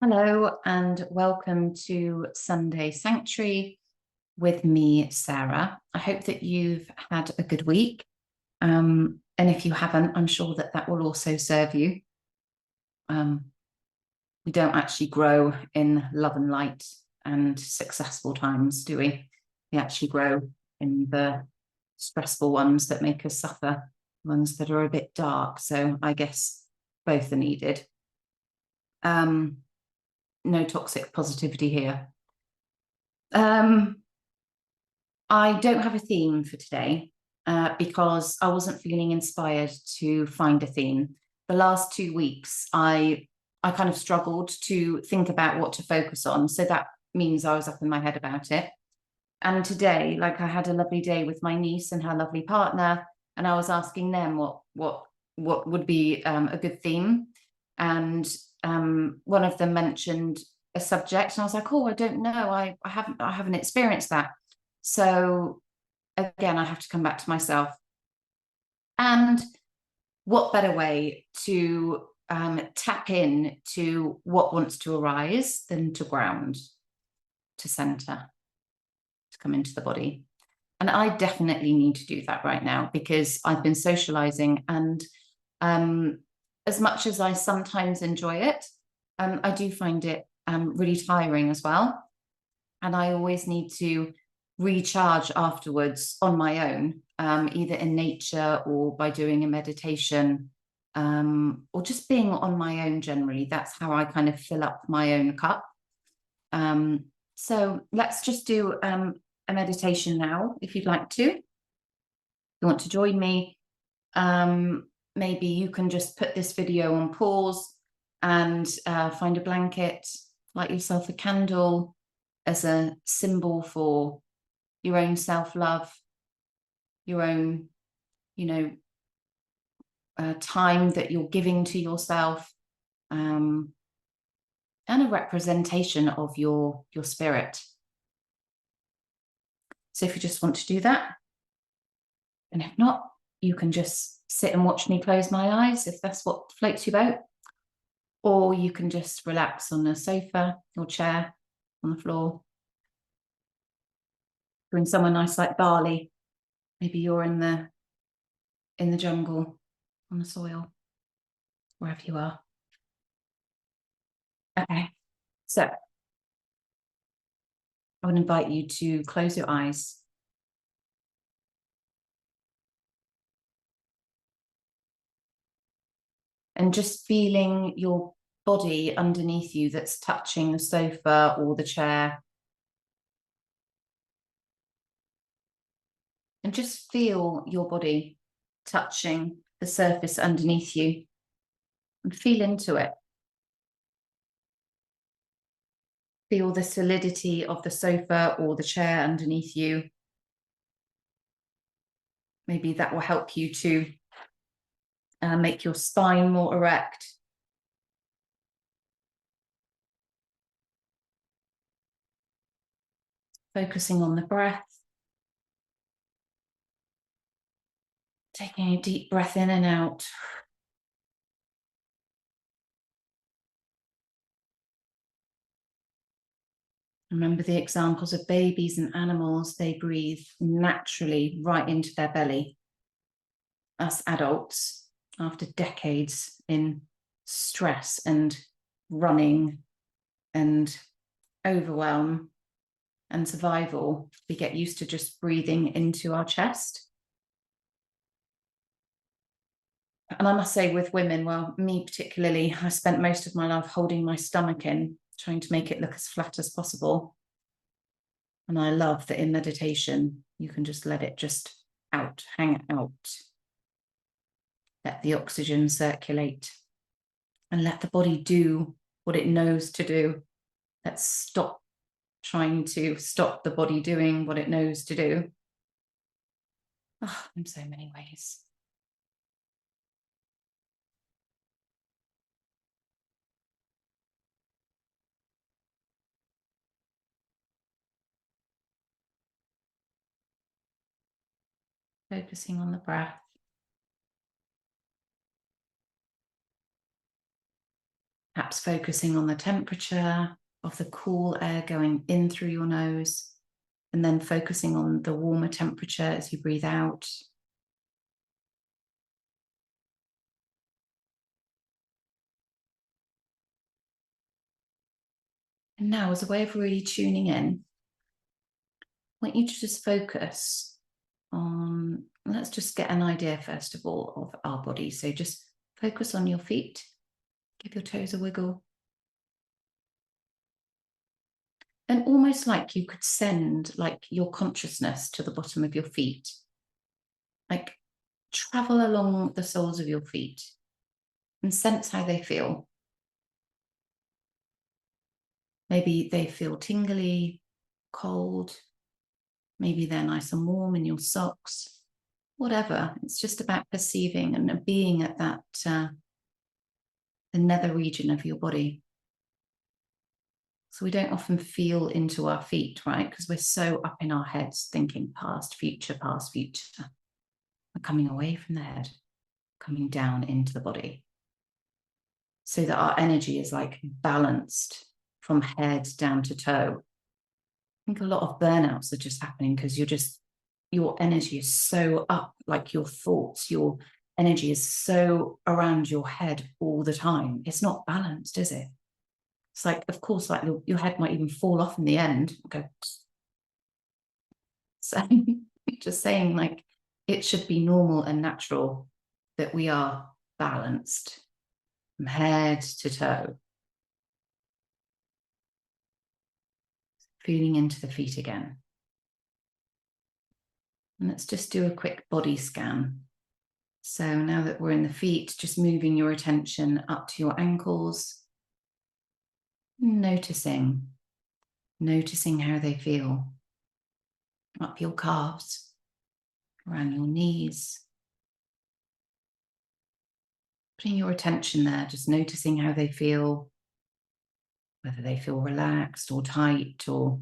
Hello and welcome to Sunday Sanctuary with me, Sarah. I hope that you've had a good week. And if you haven't, I'm sure that that will also serve you. We don't actually grow in love and light and successful times, do we? We actually grow in the stressful ones that make us suffer, ones that are a bit dark. So I guess both are needed. No toxic positivity here. I don't have a theme for today because I wasn't feeling inspired to find a theme. The last 2 weeks, I kind of struggled to think about what to focus on. So that means I was up in my head about it. And today, like I had a lovely day with my niece and her lovely partner, and I was asking them what would be a good theme. And one of them mentioned a subject, and I was like, oh, I don't know. I haven't experienced that. So again, I have to come back to myself. And what better way to tap in to what wants to arise than to ground, to center, to come into the body. And I definitely need to do that right now because I've been socializing, and as much as I sometimes enjoy it, I do find it really tiring as well. And I always need to recharge afterwards on my own, either in nature or by doing a meditation, or just being on my own generally. That's how I kind of fill up my own cup. So let's just do a meditation now, if you'd like to. If you want to join me, maybe you can just put this video on pause and find a blanket, light yourself a candle as a symbol for your own self-love, your own, time that you're giving to yourself, and a representation of your spirit. So if you just want to do that, and if not, you can just sit and watch me close my eyes if that's what floats your boat, or you can just relax on a sofa or chair on the floor. If you're in somewhere nice like Bali, maybe you're in the jungle, on the soil, wherever you are. Okay, so I would invite you to close your eyes. And just feeling your body underneath you that's touching the sofa or the chair. And just feel your body touching the surface underneath you and feel into it. Feel the solidity of the sofa or the chair underneath you. Maybe that will help you to make your spine more erect. Focusing on the breath. Taking a deep breath in and out. Remember the examples of babies and animals, they breathe naturally right into their belly. Us adults, after decades in stress and running and overwhelm and survival, we get used to just breathing into our chest. And I must say with women, well, me particularly, I spent most of my life holding my stomach in, trying to make it look as flat as possible. And I love that in meditation, you can just let it just out, hang out. Let the oxygen circulate and let the body do what it knows to do. Let's stop trying to stop the body doing what it knows to do. Oh, in so many ways. Focusing on the breath. Perhaps focusing on the temperature of the cool air going in through your nose, and then focusing on the warmer temperature as you breathe out. And now, as a way of really tuning in, I want you to just focus on, let's just get an idea first of all of our body. So just focus on your feet, give your toes a wiggle. And almost like you could send like your consciousness to the bottom of your feet, like travel along the soles of your feet and sense how they feel. Maybe they feel tingly, cold. Maybe they're nice and warm in your socks. Whatever. It's just about perceiving and being at that, the nether region of your body. So we don't often feel into our feet, right? Because we're so up in our heads thinking past, future, past, future. We're coming away from the head, coming down into the body, so that our energy is like balanced from head down to toe. I think a lot of burnouts are just happening because your energy is so up, like your thoughts, your energy is so around your head all the time. It's not balanced, is it? It's like, of course, like your head might even fall off in the end. Go. So just saying, like, it should be normal and natural that we are balanced from head to toe. Feeling into the feet again. And let's just do a quick body scan. So now that we're in the feet, just moving your attention up to your ankles, noticing how they feel. Up your calves, around your knees. Putting your attention there, just noticing how they feel, whether they feel relaxed or tight or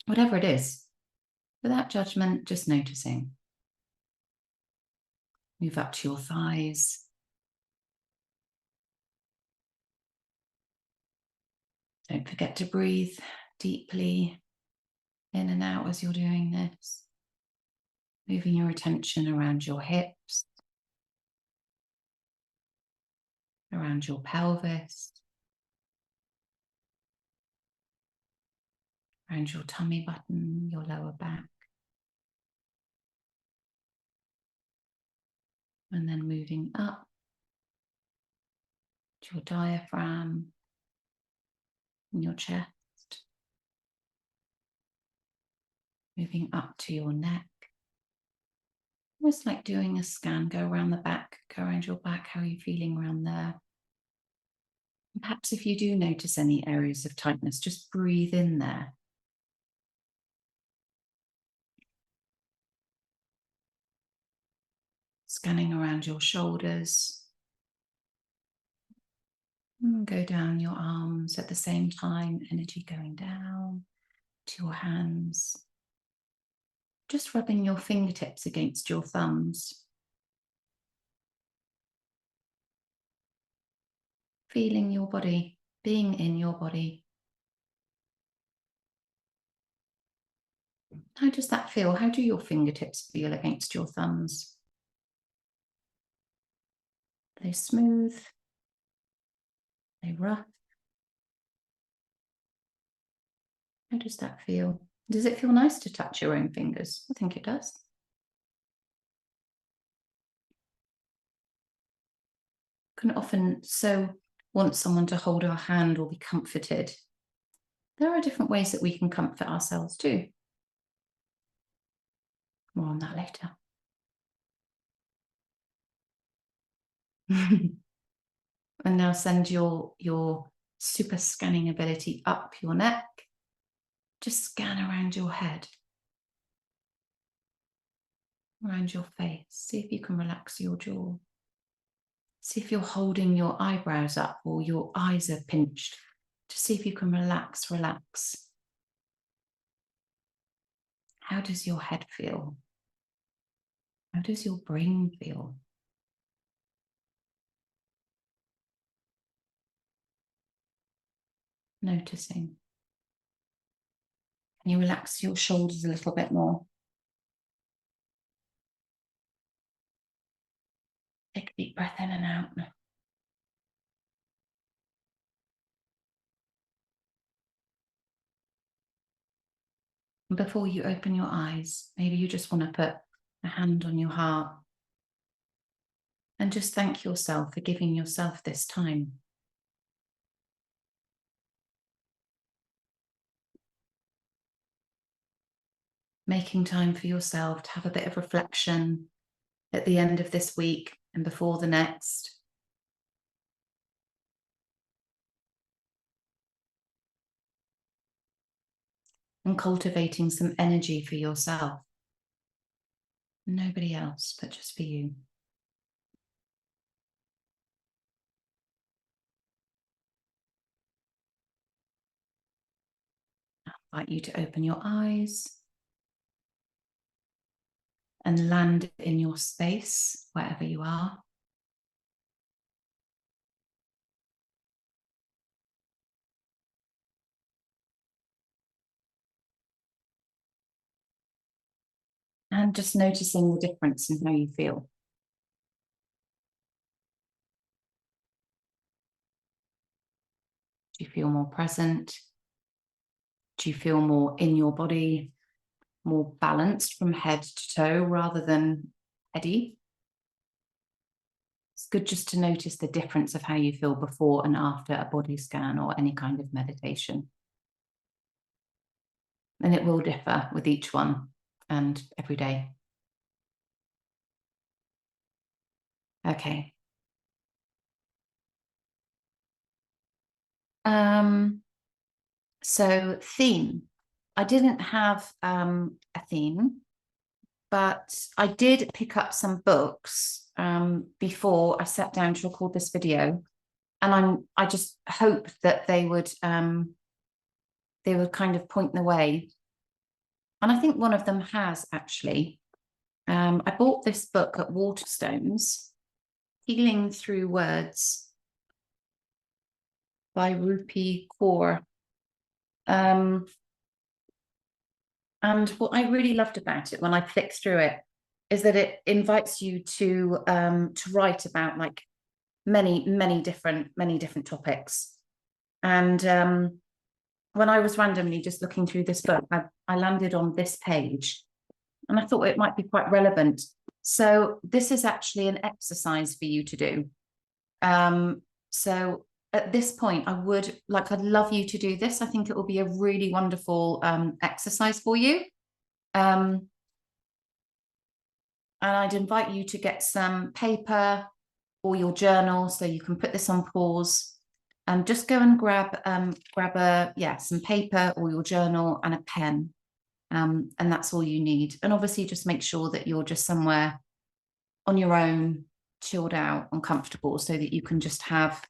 whatever it is. Without judgment, just noticing. Move up to your thighs. Don't forget to breathe deeply in and out as you're doing this. Moving your attention around your hips, around your pelvis, around your tummy button, your lower back. And then moving up to your diaphragm and your chest. Moving up to your neck. Almost like doing a scan, go around the back, go around your back, how are you feeling around there? And perhaps if you do notice any areas of tightness, just breathe in there. Scanning around your shoulders. And go down your arms at the same time, energy going down to your hands. Just rubbing your fingertips against your thumbs. Feeling your body, being in your body. How does that feel? How do your fingertips feel against your thumbs? Are they smooth? Are they rough? How does that feel? Does it feel nice to touch your own fingers? I think it does. Can often so want someone to hold our hand or be comforted. There are different ways that we can comfort ourselves too. More on that later. And now send your super scanning ability up your neck. Just scan around your head, around your face. See if you can relax your jaw. See if you're holding your eyebrows up or your eyes are pinched. To see if you can relax. How does your head feel? How does your brain feel? noticing. Can you relax your shoulders a little bit more? Take a deep breath in and out. And before you open your eyes, maybe you just want to put a hand on your heart and just thank yourself for giving yourself this time. Making time for yourself to have a bit of reflection at the end of this week and before the next. And cultivating some energy for yourself. Nobody else, but just for you. I invite you to open your eyes and land in your space, wherever you are. And just noticing the difference in how you feel. Do you feel more present? Do you feel more in your body, more balanced from head to toe rather than heady? It's good just to notice the difference of how you feel before and after a body scan or any kind of meditation. And it will differ with each one and every day. Okay. So theme. I didn't have a theme, but I did pick up some books before I sat down to record this video, and I just hoped that they would kind of point the way. And I think one of them has actually. I bought this book at Waterstones, Healing Through Words by Rupi Kaur. And what I really loved about it when I flicked through it is that it invites you to write about like many different topics. And when I was randomly just looking through this book, I landed on this page, and I thought it might be quite relevant. So this is actually an exercise for you to do. So at this point, I'd love you to do this. I think it will be a really wonderful exercise for you. And I'd invite you to get some paper or your journal so you can put this on pause. And just go and grab some paper or your journal and a pen. And that's all you need. And obviously just make sure that you're just somewhere on your own, chilled out and comfortable, so that you can just have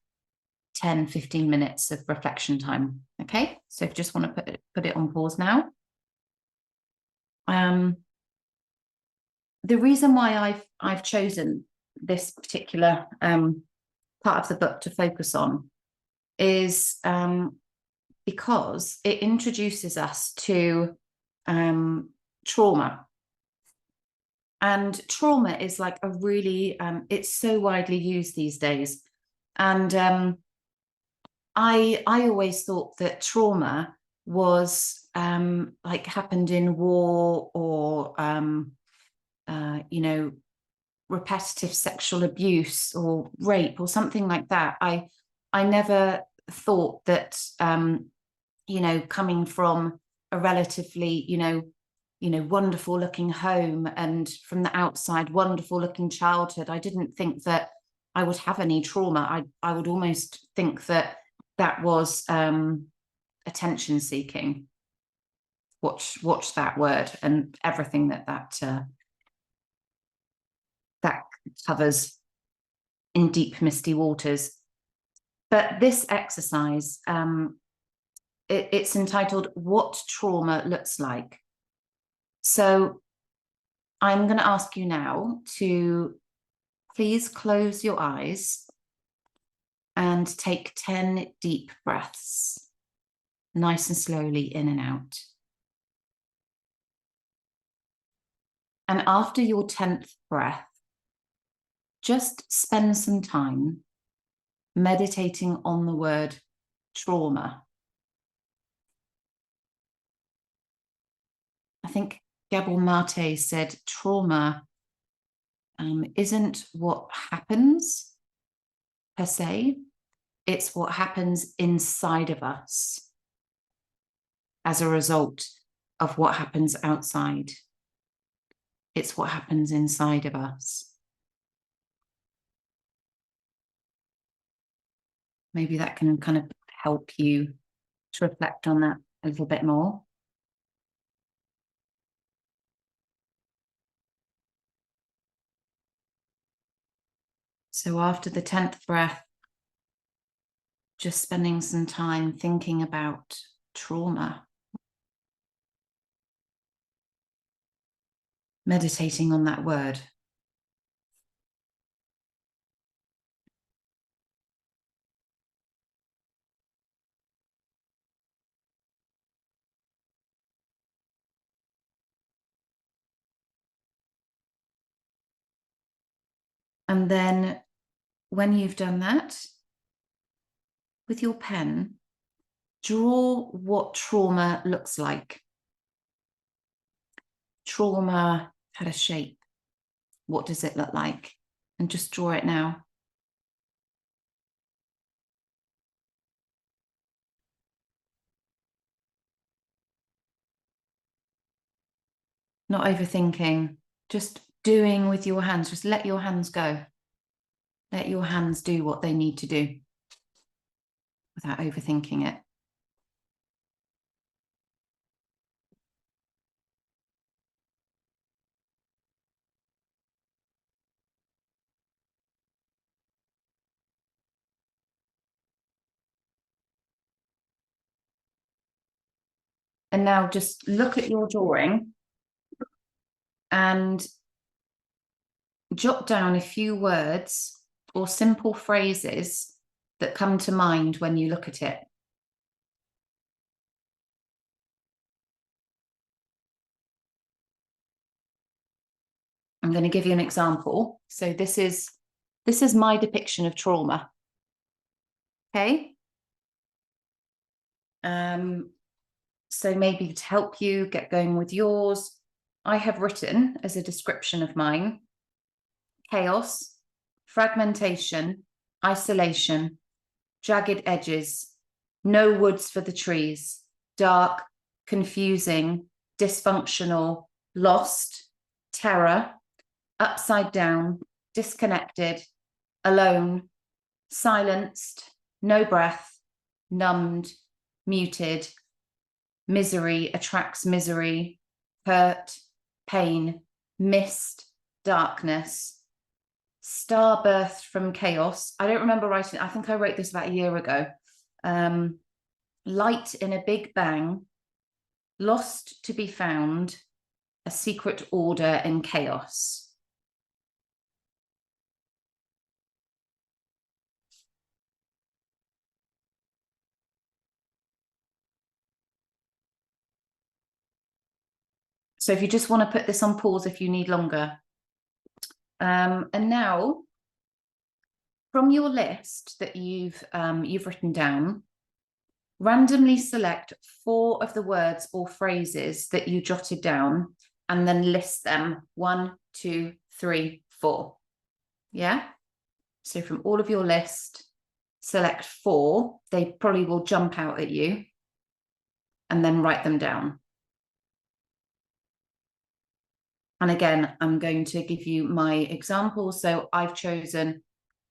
10-15 minutes of reflection time. Okay, so if you just want to put it on pause now. The reason why I've chosen this particular part of the book to focus on is because it introduces us to trauma. And trauma is like a really, it's so widely used these days. And I always thought that trauma was like happened in war or, repetitive sexual abuse or rape or something like that. I never thought that, coming from a relatively, wonderful looking home and from the outside, wonderful looking childhood, I didn't think that I would have any trauma. I would almost think that was attention seeking. Watch that word and everything that covers in deep, misty waters. But this exercise, it's entitled What Trauma Looks Like. So I'm going to ask you now to please close your eyes and take 10 deep breaths. nice and slowly in and out. And after your 10th breath, just spend some time meditating on the word trauma. I think Gabor Mate said trauma isn't what happens per se, it's what happens inside of us as a result of what happens outside. It's what happens inside of us. Maybe that can kind of help you to reflect on that a little bit more. So after the 10th breath, just spending some time thinking about trauma. Meditating on that word. And then when you've done that, with your pen, draw what trauma looks like. Trauma had a shape. What does it look like? And just draw it now. Not overthinking, just doing with your hands. Just let your hands go. Let your hands do what they need to do without overthinking it. And now just look at your drawing and jot down a few words or simple phrases that come to mind when you look at it. I'm going to give you an example. So this is my depiction of trauma. Okay. So maybe to help you get going with yours, I have written as a description of mine: chaos, fragmentation, isolation, jagged edges, no woods for the trees, dark, confusing, dysfunctional, lost, terror, upside down, disconnected, alone, silenced, no breath, numbed, muted, misery attracts misery, hurt, pain, mist, darkness, star birthed from chaos. I don't remember writing, I think I wrote this about a year ago. Light in a big bang, lost to be found, a secret order in chaos. So if you just want to put this on pause if you need longer. And now, from your list that you've written down, randomly select 4 of the words or phrases that you jotted down and then list them. 1, 2, 3, 4. Yeah? So from all of your list, select 4. They probably will jump out at you, and then write them down. And again, I'm going to give you my example. So I've chosen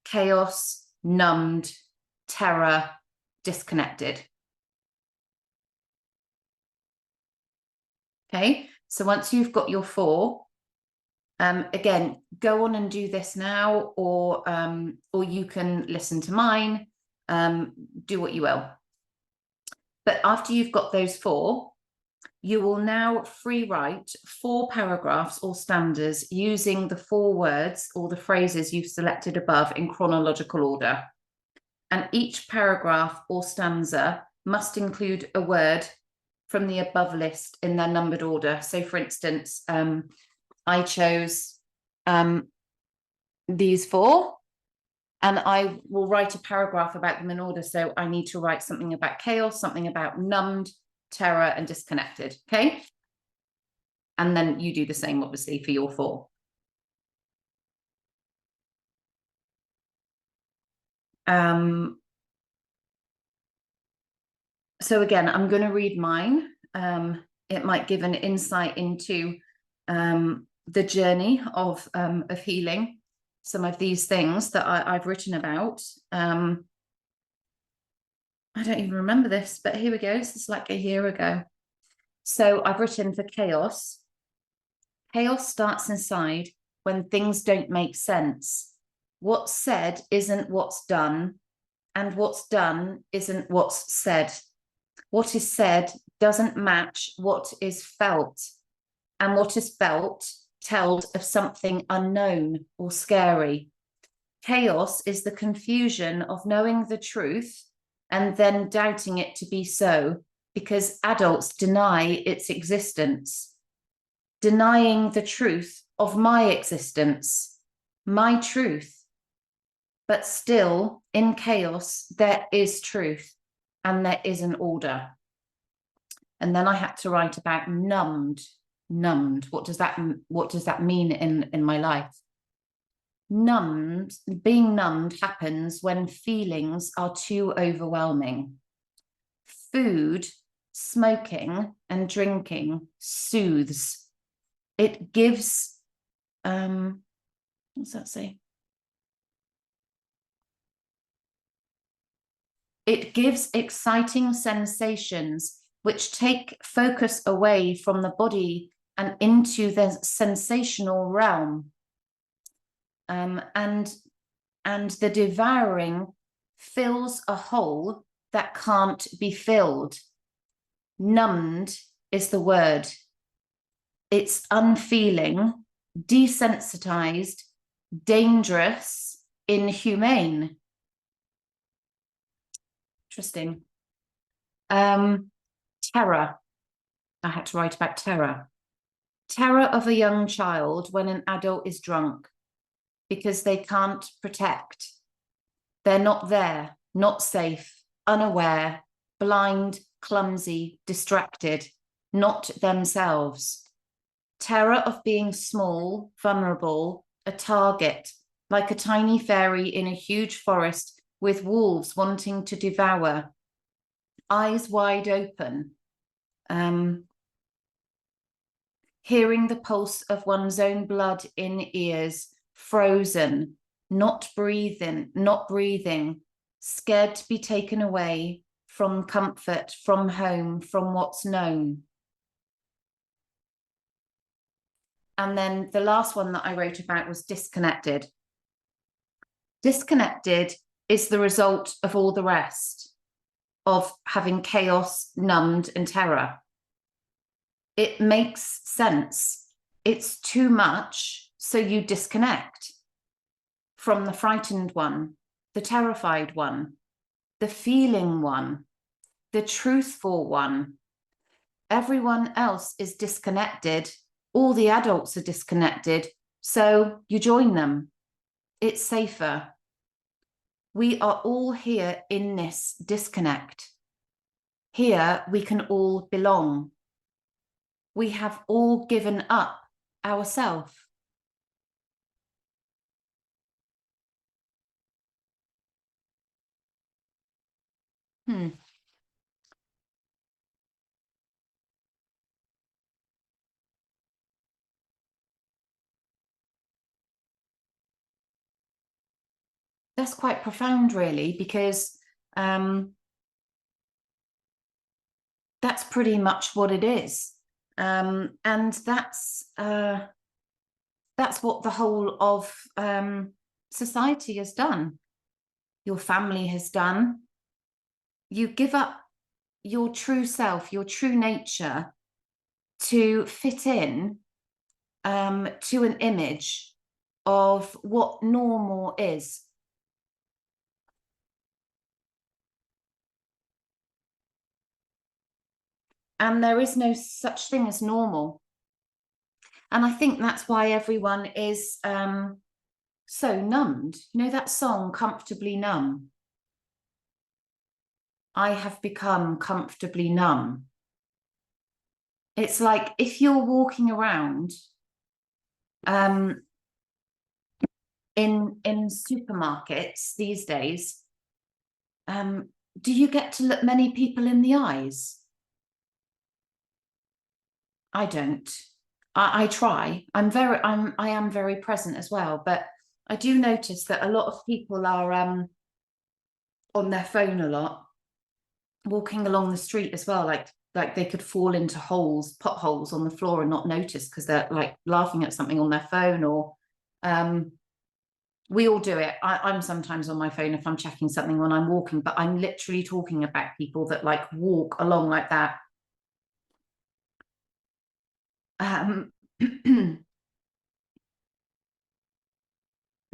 chaos, numbed, terror, disconnected. Okay, so once you've got your 4, again, go on and do this now, or you can listen to mine, do what you will. But after you've got those 4, you will now free write 4 paragraphs or stanzas using the 4 words or the phrases you've selected above in chronological order. And each paragraph or stanza must include a word from the above list in their numbered order. So for instance, I chose these four, and I will write a paragraph about them in order. So I need to write something about chaos, something about numbed, terror, and disconnected. Okay. And then you do the same, obviously, for your four. So again, I'm going to read mine. It might give an insight into the journey of healing, some of these things that I've written about. I don't even remember this, but here we go. This is like a year ago. So I've written for chaos. Chaos starts inside when things don't make sense. What's said isn't what's done, and what's done isn't what's said. What is said doesn't match what is felt, and what is felt tells of something unknown or scary. Chaos is the confusion of knowing the truth and then doubting it to be so, because adults deny its existence. Denying the truth of my existence, my truth. But still, in chaos, there is truth and there is an order. And then I had to write about numbed. Numbed. What does that mean in my life? Numbed, being numbed happens when feelings are too overwhelming. Food, smoking, and drinking soothes. It gives, what does that say? It gives exciting sensations which take focus away from the body and into the sensational realm. And the devouring fills a hole that can't be filled. Numbed is the word. It's unfeeling, desensitized, dangerous, inhumane. Interesting. Terror. I had to write about terror. Terror of a young child when an adult is drunk because they can't protect. They're not there, not safe, unaware, blind, clumsy, distracted, not themselves. Terror of being small, vulnerable, a target, like a tiny fairy in a huge forest with wolves wanting to devour. Eyes wide open. Hearing the pulse of one's own blood in ears, frozen, not breathing, scared to be taken away from comfort, from home, from what's known. And then the last one that I wrote about was disconnected. Disconnected is the result of all the rest, of having chaos, numbed, and terror. It makes sense. It's too much, so you disconnect from the frightened one, the terrified one, the feeling one, the truthful one. Everyone else is disconnected. All the adults are disconnected, so you join them. It's safer. We are all here in this disconnect. Here we can all belong. We have all given up ourselves. That's quite profound, really, because that's pretty much what it is. And that's what the whole of society has done. Your family has done. You give up your true self, your true nature, to fit in to an image of what normal is. And there is no such thing as normal. And I think that's why everyone is so numbed. You know that song, Comfortably Numb? I have become comfortably numb. It's like if you're walking around in supermarkets these days, do you get to look many people in the eyes? I don't. I try. I am very present as well, but I do notice that a lot of people are on their phone a lot, walking along the street as well, like they could fall into potholes on the floor and not notice because they're like laughing at something on their phone, or we all do it. I'm sometimes on my phone if I'm checking something when I'm walking, but I'm literally talking about people that like walk along like that.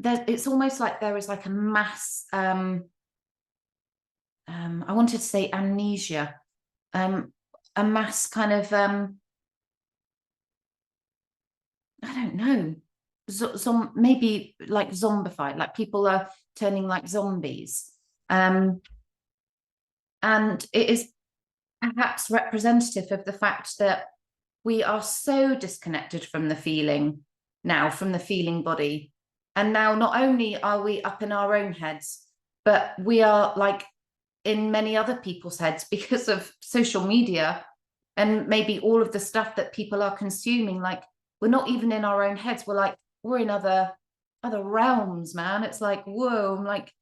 It's almost like there is like a mass I wanted to say amnesia, a mass kind of I don't know, maybe like zombified, like people are turning like zombies. And it is perhaps representative of the fact that we are so disconnected from the feeling now, from the feeling body. And now not only are we up in our own heads, but we are like in many other people's heads because of social media and maybe all of the stuff that people are consuming. Like we're not even in our own heads. We're in other realms, man. It's like, whoa, I'm like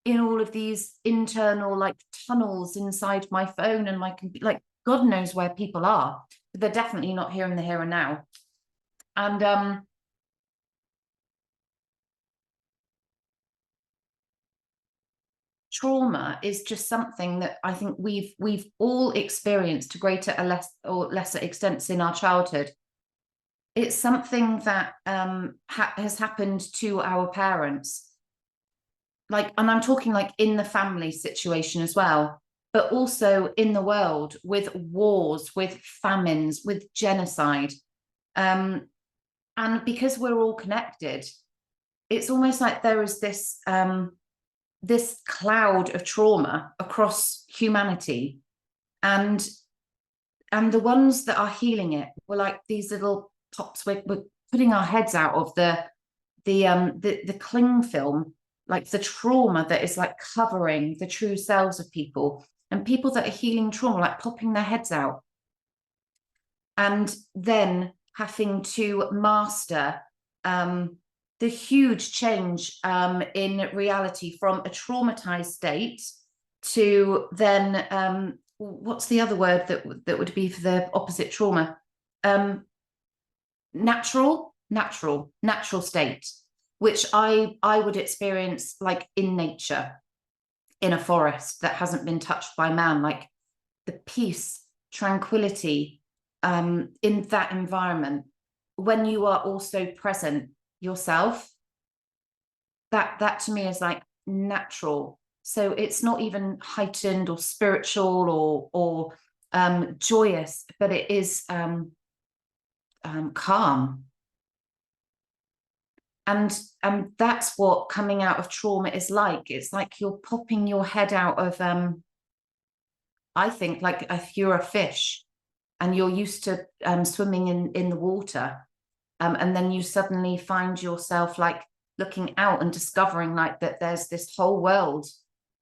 in all of these internal like tunnels inside my phone and my computer. Like God knows where people are. But they're definitely not here in the here and now. And trauma is just something that I think we've all experienced to greater or lesser extents in our childhood. It's something that has happened to our parents, like, and I'm talking like in the family situation as well, but also in the world with wars, with famines, with genocide. And because we're all connected, it's almost like there is this cloud of trauma across humanity, and the ones that are healing it were like these little pops. We're putting our heads out of the cling film, like the trauma that is like covering the true selves of people, and people that are healing trauma, like popping their heads out and then having to master the huge change in reality from a traumatized state to then what's the other word that would be for the opposite trauma? Natural state, which I would experience like in nature, in a forest that hasn't been touched by man, like the peace, tranquility in that environment, when you are also present yourself, that to me is like natural. So it's not even heightened or spiritual or joyous, but it is calm. And that's what coming out of trauma is like. It's like you're popping your head out of I think like if you're a fish and you're used to swimming in the water, and then you suddenly find yourself like looking out and discovering like that there's this whole world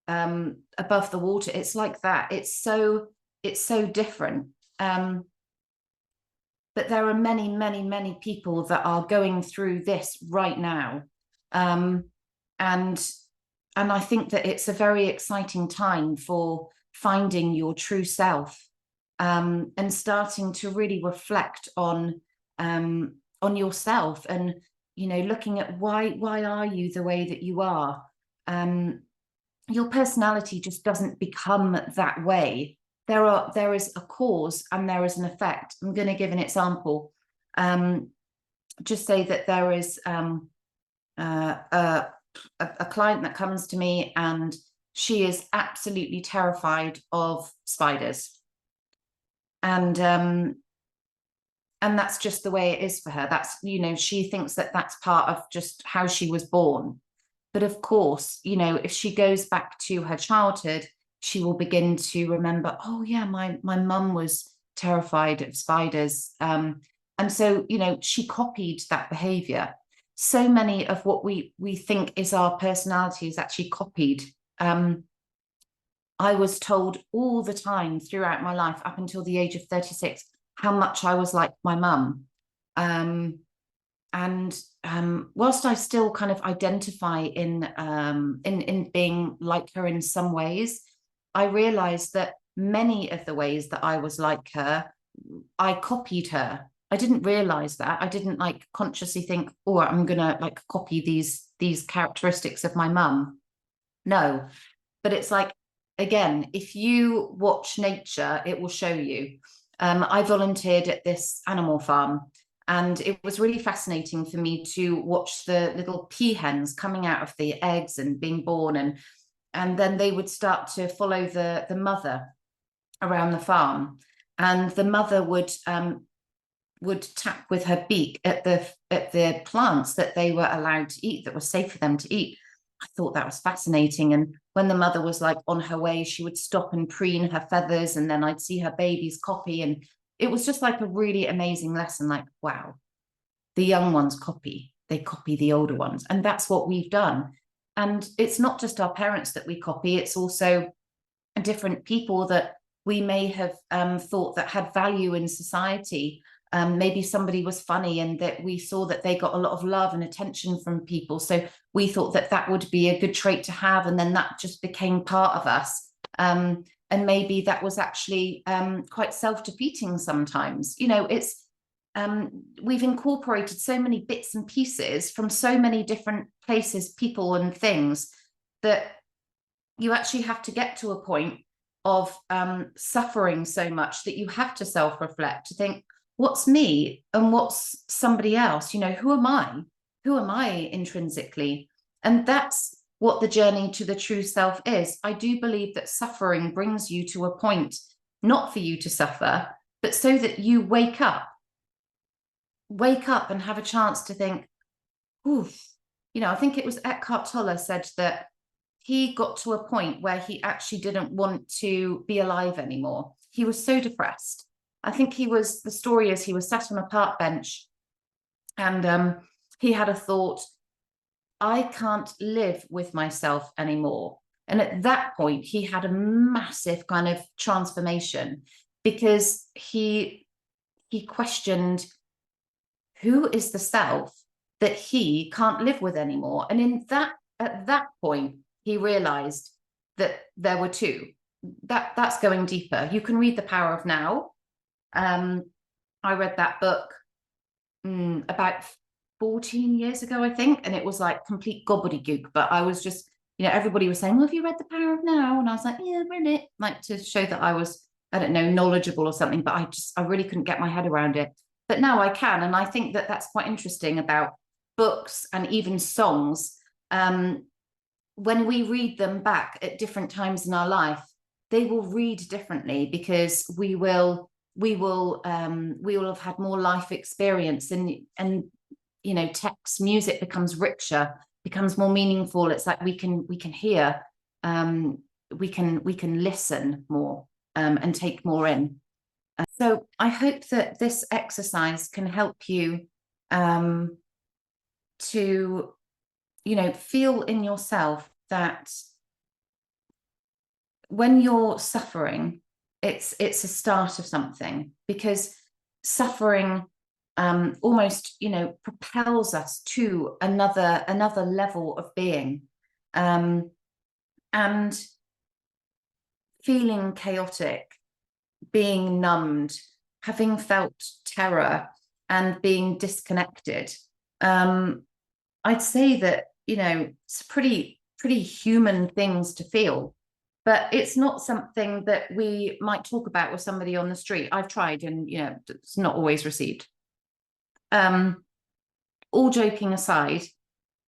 above the water. It's like that. It's so different. But there are many people that are going through this right now, and I think that it's a very exciting time for finding your true self, and starting to really reflect on yourself, and looking at why are you the way that you are. Your personality just doesn't become that way. There is a cause and there is an effect. I'm going to give an example. Just say that there is a client that comes to me and she is absolutely terrified of spiders. and that's just the way it is for her. That's, you know, she thinks that that's part of just how she was born. But of course, you know, if she goes back to her childhood, she will begin to remember, oh yeah, my mum was terrified of spiders. And so, you know, she copied that behavior. So many of what we think is our personality is actually copied. I was told all the time throughout my life, up until the age of 36, how much I was like my mum. And whilst I still kind of identify in being like her in some ways, I realized that many of the ways that I was like her, I copied her. I didn't realize that. I didn't like consciously think, oh, I'm gonna like copy these characteristics of my mum. No, but it's like, again, if you watch nature, it will show you. I volunteered at this animal farm, and it was really fascinating for me to watch the little peahens coming out of the eggs and being born, and then they would start to follow the mother around the farm, and the mother would tap with her beak at the plants that they were allowed to eat, that was safe for them to eat. I thought that was fascinating. And when the mother was like on her way, she would stop and preen her feathers, and then I'd see her babies copy. And it was just like a really amazing lesson. Like, wow, the young ones copy, they copy the older ones. And that's what we've done. And it's not just our parents that we copy, it's also different people that we may have thought that had value in society. Maybe somebody was funny and that we saw that they got a lot of love and attention from people. So we thought that that would be a good trait to have. And then that just became part of us. And maybe that was actually quite self-defeating sometimes. You know, it's we've incorporated so many bits and pieces from so many different places, people and things, that you actually have to get to a point of suffering so much that you have to self-reflect, to think, what's me and what's somebody else? You know, who am I? Who am I intrinsically? And that's what the journey to the true self is. I do believe that suffering brings you to a point, not for you to suffer, but so that you wake up and have a chance to think, oof. You know, I think it was Eckhart Tolle said that he got to a point where he actually didn't want to be alive anymore. He was so depressed. I think the story is he was sat on a park bench, and he had a thought, I can't live with myself anymore. And at that point, he had a massive kind of transformation, because he questioned, who is the self that he can't live with anymore? And at that point, he realized that there were two. That's going deeper. You can read The Power of Now. I read that book about 14 years ago, I think, and it was like complete gobbledygook. But I was just, you know, everybody was saying, well, have you read The Power of Now? And I was like, yeah, I've read it, like to show that I was, I don't know, knowledgeable or something. But I really couldn't get my head around it. But now I can. And I think that that's quite interesting about books and even songs. When we read them back at different times in our life, they will read differently, because we will have had more life experience, and you know, text, music becomes richer, becomes more meaningful. It's like we can hear, we can listen more, and take more in. So I hope that this exercise can help you to, you know, feel in yourself that when you're suffering, it's a start of something, because suffering almost, you know, propels us to another level of being, and feeling chaotic, being numbed, having felt terror and being disconnected. I'd say that, you know, it's pretty human things to feel, but it's not something that we might talk about with somebody on the street. I've tried, and, you know, it's not always received. All joking aside,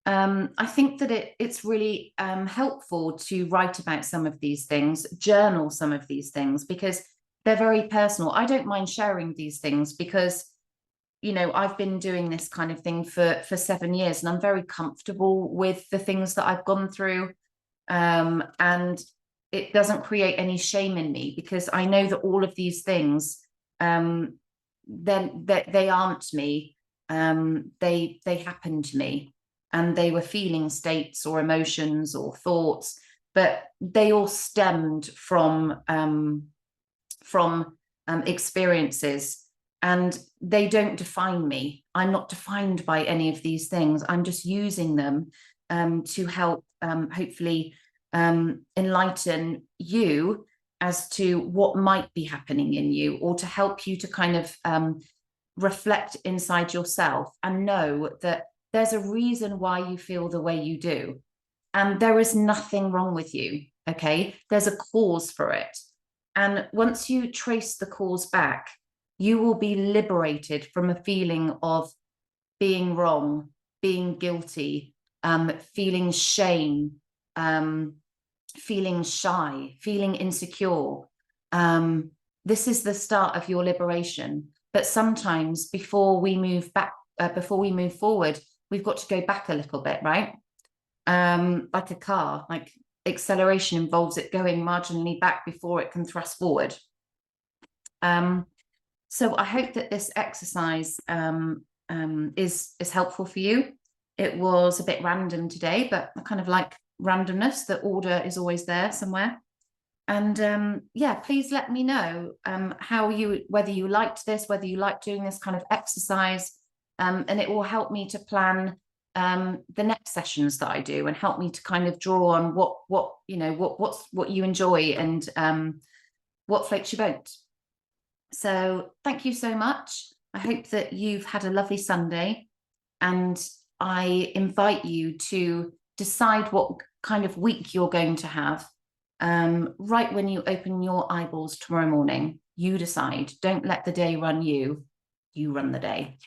I think that it's really helpful to write about some of these things, journal some of these things, because they're very personal. I don't mind sharing these things because, you know, I've been doing this kind of thing for 7 years, and I'm very comfortable with the things that I've gone through. And it doesn't create any shame in me, because I know that all of these things, then they aren't me. They happened to me, and they were feeling states or emotions or thoughts, but they all stemmed from experiences, and they don't define me. I'm not defined by any of these things. I'm just using them to help, hopefully, enlighten you as to what might be happening in you, or to help you to kind of reflect inside yourself and know that there's a reason why you feel the way you do. And there is nothing wrong with you, okay? There's a cause for it. And once you trace the cause back, you will be liberated from a feeling of being wrong, being guilty, feeling shame, feeling shy, feeling insecure. This is the start of your liberation. But sometimes before we move back, before we move forward, we've got to go back a little bit, right? Like a car, like acceleration involves it going marginally back before it can thrust forward. So I hope that this exercise is helpful for you. It was a bit random today, but I kind of like randomness. The order is always there somewhere. And yeah, please let me know whether you liked this, whether you like doing this kind of exercise, and it will help me to plan the next sessions that I do, and help me to kind of draw on what you enjoy, and what floats your boat. So thank you so much. I hope that you've had a lovely Sunday, and I invite you to decide what kind of week you're going to have. Right when you open your eyeballs tomorrow morning, you decide. Don't let the day run you. You run the day.